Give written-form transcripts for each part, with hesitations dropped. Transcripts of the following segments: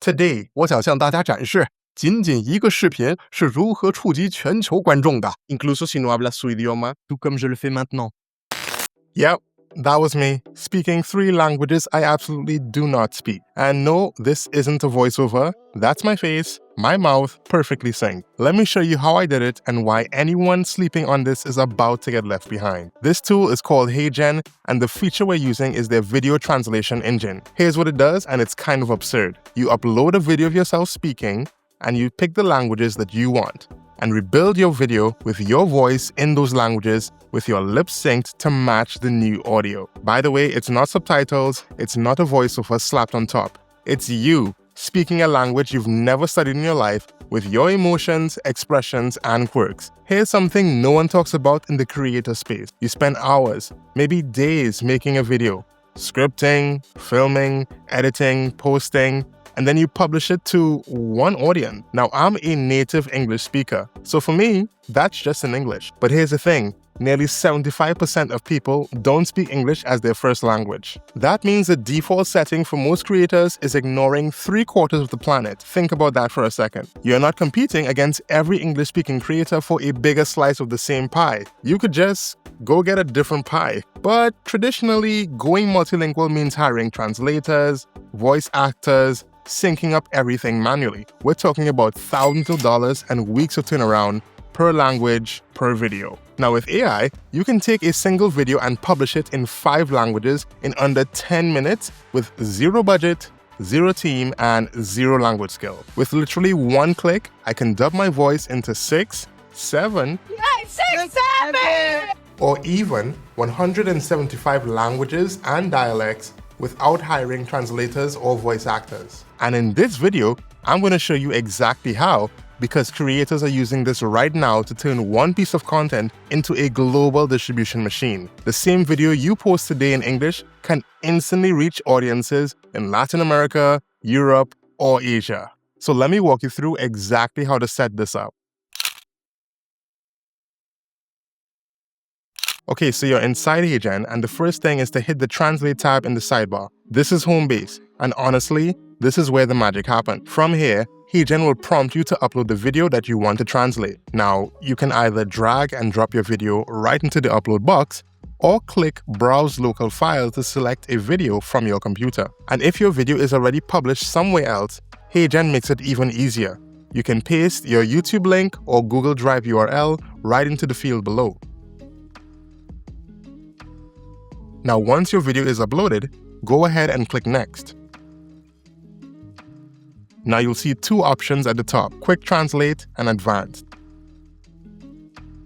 Today， 我想向大家展示，仅仅一个视频是如何触及全球观众的。Incluso si no hablas su idioma, tout comme je le fais maintenant. Yep, that was me, speaking 3 languages I absolutely do not speak. And no, this isn't a voiceover. That's my face, my mouth, perfectly synced. Let me show you how I did it and why anyone sleeping on this is about to get left behind. This tool is called HeyGen, and the feature we're using is their video translation engine. Here's what it does, and it's kind of absurd. You upload a video of yourself speaking, and you pick the languages that you want, and rebuild your video with your voice in those languages with your lips synced to match the new audio. By the way, it's not subtitles, it's not a voiceover slapped on top. It's you speaking a language you've never studied in your life with your emotions, expressions, and quirks. Here's something no one talks about in the creator space. You spend hours, maybe days making a video, scripting, filming, editing, posting, and then you publish it to one audience. Now, I'm a native English speaker, so for me, that's just in English. But here's the thing, nearly 75% of people don't speak English as their first language. That means the default setting for most creators is ignoring 3/4 of the planet. Think about that for a second. You're not competing against every English-speaking creator for a bigger slice of the same pie. You could just go get a different pie. But traditionally, going multilingual means hiring translators, voice actors, syncing up everything manually. We're talking about thousands of dollars and weeks of turnaround per language, per video. Now with AI, you can take a single video and publish it in 5 languages in under 10 minutes with 0 budget, 0 team, and 0 language skill. With literally 1 click, I can dub my voice into 6, 7, 7! or even 175 languages and dialects without hiring translators or voice actors. And in this video, I'm going to show you exactly how, because creators are using this right now to turn one piece of content into a global distribution machine. The same video you post today in English can instantly reach audiences in Latin America, Europe, or Asia. So let me walk you through exactly how to set this up. Okay, so you're inside HeyGen, and the first thing is to hit the Translate tab in the sidebar. This is home base, and honestly, this is where the magic happens. From here, HeyGen will prompt you to upload the video that you want to translate. Now, you can either drag and drop your video right into the upload box, or click Browse Local File to select a video from your computer. And if your video is already published somewhere else, HeyGen makes it even easier. You can paste your YouTube link or Google Drive URL right into the field below. Now, once your video is uploaded, go ahead and click Next. Now you'll see 2 options at the top, Quick Translate and Advanced.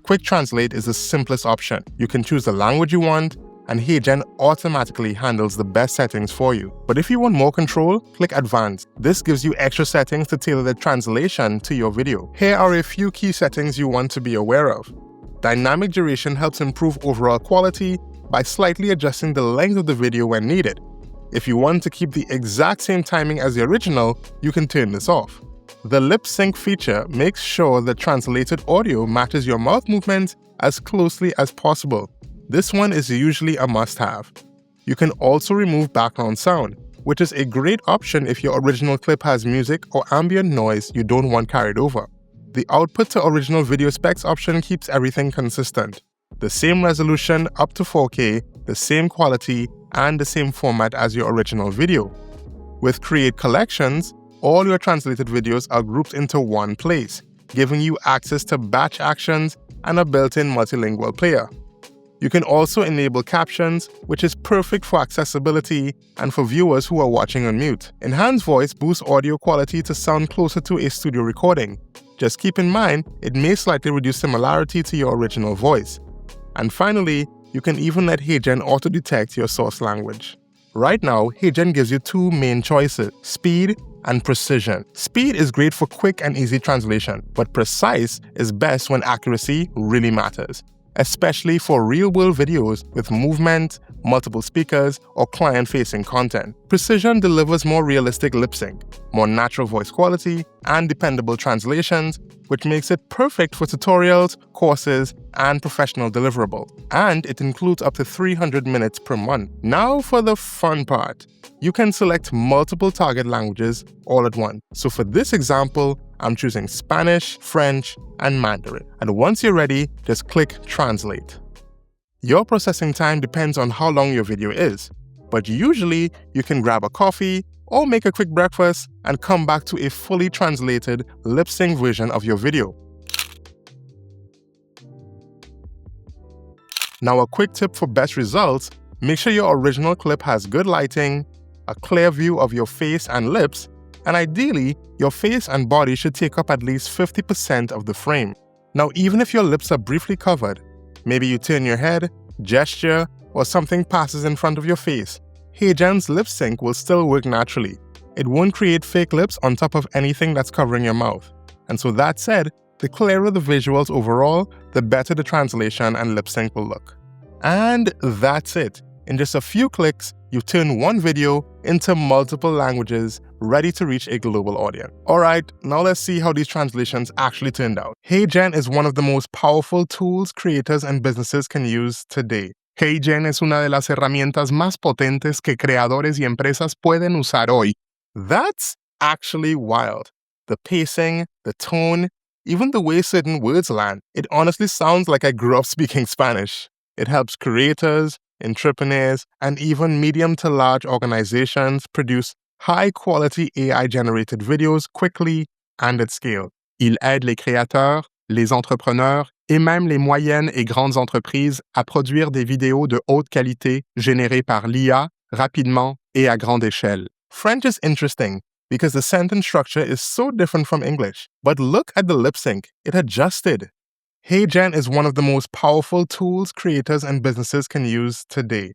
Quick Translate is the simplest option. You can choose the language you want, and HeyGen automatically handles the best settings for you. But if you want more control, click Advanced. This gives you extra settings to tailor the translation to your video. Here are a few key settings you want to be aware of. Dynamic duration helps improve overall quality by slightly adjusting the length of the video when needed. If you want to keep the exact same timing as the original, you can turn this off. The lip sync feature makes sure the translated audio matches your mouth movements as closely as possible. This one is usually a must-have. You can also remove background sound, which is a great option if your original clip has music or ambient noise you don't want carried over. The output to original video specs option keeps everything consistent. The same resolution up to 4K, the same quality, and the same format as your original video. With Create Collections, all your translated videos are grouped into one place, giving you access to batch actions and a built-in multilingual player. You can also enable captions, which is perfect for accessibility and for viewers who are watching on mute. Enhanced Voice boosts audio quality to sound closer to a studio recording. Just keep in mind, it may slightly reduce similarity to your original voice. And finally, you can even let HeyGen auto-detect your source language. Right now, HeyGen gives you 2 main choices, speed and precision. Speed is great for quick and easy translation, but precise is best when accuracy really matters, especially for real-world videos with movement, multiple speakers, or client-facing content. Precision delivers more realistic lip sync, more natural voice quality, and dependable translations, which makes it perfect for tutorials, courses, and professional deliverable. And it includes up to 300 minutes per month. Now for the fun part. You can select multiple target languages all at once. So for this example, I'm choosing Spanish, French, and Mandarin. And once you're ready, just click Translate. Your processing time depends on how long your video is, but usually you can grab a coffee or make a quick breakfast and come back to a fully translated lip-sync version of your video. Now a quick tip for best results, make sure your original clip has good lighting, a clear view of your face and lips, and ideally, your face and body should take up at least 50% of the frame. Now even if your lips are briefly covered, maybe you turn your head, gesture, or something passes in front of your face, HeyGen's lip sync will still work naturally. It won't create fake lips on top of anything that's covering your mouth. And so that said, the clearer the visuals overall, the better the translation and lip sync will look. And that's it. In just a few clicks, you turn one video into multiple languages, ready to reach a global audience. Alright, now let's see how these translations actually turned out. HeyGen is one of the most powerful tools creators and businesses can use today. HeyGen es una de las herramientas más potentes que creadores y empresas pueden usar hoy. That's actually wild. The pacing, the tone, even the way certain words land. It honestly sounds like I grew up speaking Spanish. It helps creators, entrepreneurs, and even medium to large organizations produce high-quality AI-generated videos quickly and at scale. Il aide les créateurs, les entrepreneurs et même les moyennes et grandes entreprises à produire des vidéos de haute qualité générées par l'IA rapidement et à grande échelle. French is interesting because the sentence structure is so different from English. But look at the lip sync. It adjusted. HeyGen is one of the most powerful tools creators and businesses can use today.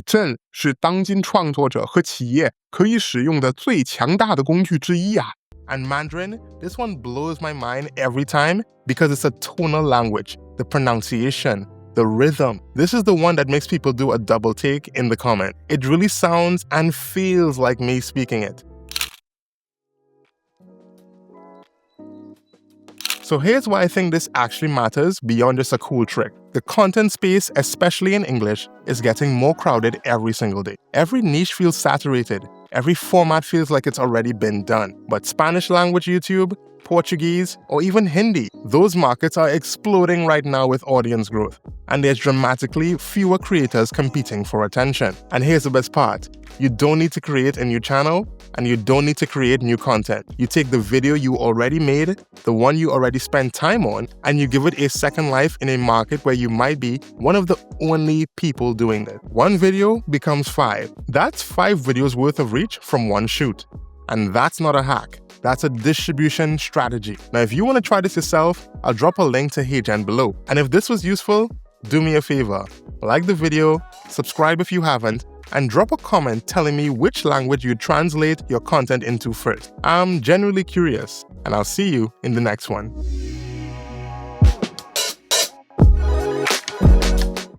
这是当今创作者和企业可以使用的最强大的工具之一啊。And Mandarin, this one blows my mind every time because it's a tonal language. The pronunciation, the rhythm. This is the one that makes people do a double take in the comment. It really sounds and feels like me speaking it. So here's why I think this actually matters beyond just a cool trick. The content space, especially in English, is getting more crowded every single day. Every niche feels saturated. Every format feels like it's already been done. But Spanish language YouTube, Portuguese, or even Hindi, those markets are exploding right now with audience growth. And there's dramatically fewer creators competing for attention. And here's the best part. You don't need to create a new channel, and you don't need to create new content. You take the video you already made, the one you already spent time on, and you give it a second life in a market where you might be one of the only people doing it. One video becomes 5. That's 5 videos worth of reach from one shoot. And that's not a hack. That's a distribution strategy. Now, if you want to try this yourself, I'll drop a link to HeyGen below. And if this was useful, do me a favor. Like the video, subscribe if you haven't, and drop a comment telling me which language you'd translate your content into first. I'm genuinely curious, and I'll see you in the next one.